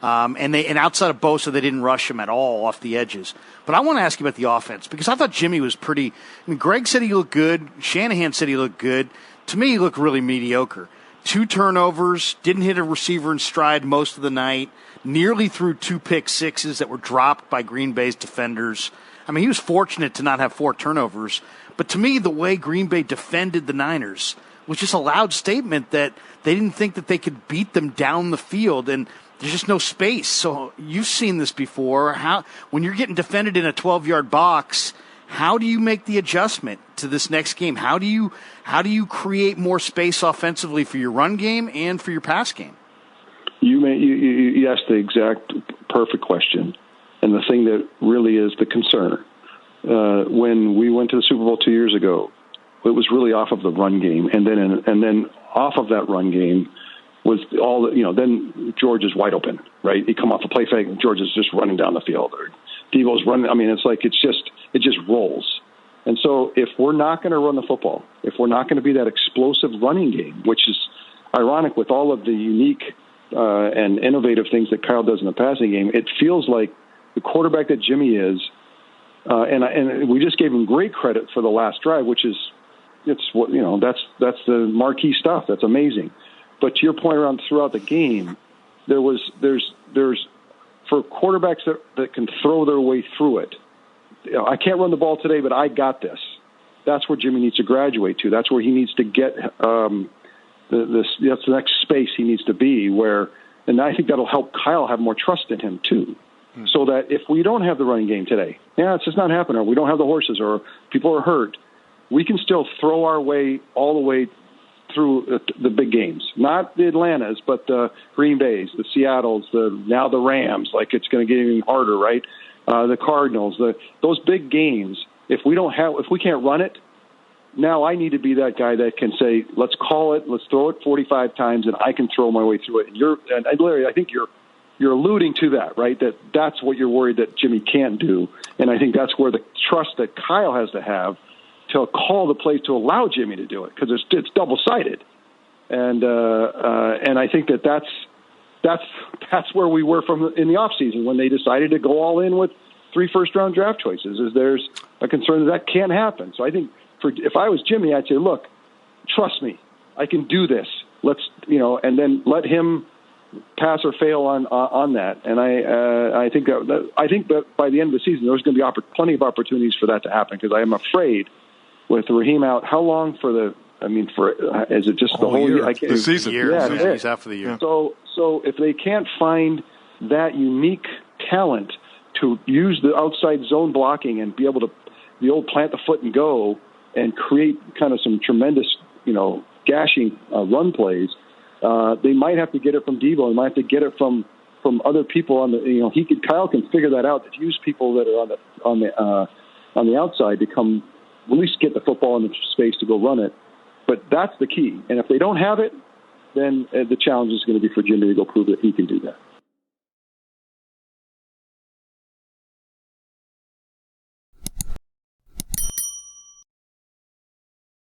And outside of Bosa, they didn't rush him at all off the edges. But I want to ask you about the offense, because I thought Jimmy was pretty. I mean, Greg said he looked good. Shanahan said he looked good. To me, he looked really mediocre. 2 turnovers, didn't hit a receiver in stride most of the night, nearly threw 2 pick sixes that were dropped by Green Bay's defenders. I mean, he was fortunate to not have 4 turnovers. But to me, the way Green Bay defended the Niners was just a loud statement that they didn't think that they could beat them down the field, and there's just no space. So you've seen this before. When you're getting defended in a 12-yard box, how do you make the adjustment to this next game? How do you create more space offensively for your run game and for your pass game? You asked the exact perfect question, and the thing that really is the concern. When we went to the Super Bowl 2 years ago, it was really off of the run game, and then off of that run game was all, then George is wide open, right? He come off the play fake, and George is just running down the field, or Devo's running. I mean, it's like it just rolls. And so if we're not going to run the football, if we're not going to be that explosive running game, which is ironic with all of the unique and innovative things that Kyle does in the passing game, it feels like the quarterback that Jimmy is, and we just gave him great credit for the last drive, which is that's the marquee stuff. That's amazing. But to your point around throughout the game, there's for quarterbacks that can throw their way through it. I can't run the ball today, but I got this. That's where Jimmy needs to graduate to. That's where he needs to get that's the next space he needs to be where, and I think that'll help Kyle have more trust in him too. So that if we don't have the running game today, it's just not happening, or we don't have the horses, or people are hurt, we can still throw our way all the way through the big games. Not the Atlantas, but the Green Bays, the Seattles, now the Rams. Like, it's going to get even harder, right? The Cardinals, those big games. If we can't run it, now I need to be that guy that can say, let's call it, let's throw it 45 times, and I can throw my way through it. And Larry, I think you're alluding to that, right? That's what you're worried that Jimmy can't do. And I think that's where the trust that Kyle has to have to call the plays to allow Jimmy to do it, because it's double-sided. And I think that's where we were in the offseason when they decided to go all in with 3 first-round draft choices. There's a concern that can't happen. So I think if I was Jimmy, I'd say, look, trust me, I can do this. And then let him pass or fail on that. And I think that by the end of the season, there's going to be plenty of opportunities for that to happen, because I am afraid with Raheem out, how long is it just the whole year? The season. Yeah, he's half of the year. So if they can't find that unique talent to use the outside zone blocking and be able to the old plant the foot and go and create kind of some tremendous, gashing run plays, they might have to get it from Devo. They might have to get it from other people on the. Kyle can figure that out. To use people that are on the outside to come at least get the football in the space to go run it. But that's the key. And if they don't have it, then the challenge is going to be for Jimmy to go prove that he can do that.